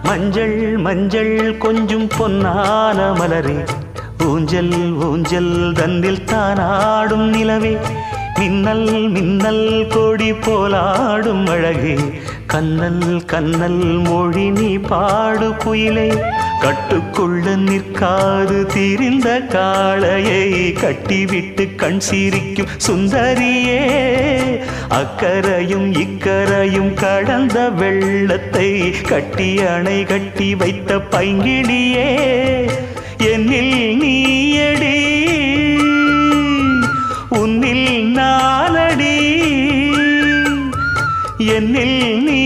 மஞ்சள் மஞ்சள் கொஞ்சம் பொன்னான மலரே, ஊஞ்சல் ஊஞ்சல் தந்தில் தானாடும் நிலவே, மின்னல் மின்னல் கொடி போலாடும் அழகே, கண்ணல் கண்ணல் மொழி நீ பாடு குயிலே, கட்டுக்குள்ள நிற்காது திரிந்த காளையை கட்டிவிட்டு கண் சிரிக்கும் சுந்தரியே, அக்கரையும் இக்கரையும் கடந்த வெள்ளத்தை கட்டி அணை கட்டி வைத்த பைங்கிளியே, என்னில் நீயடி உன்னில் நானடி, என்னில் நீ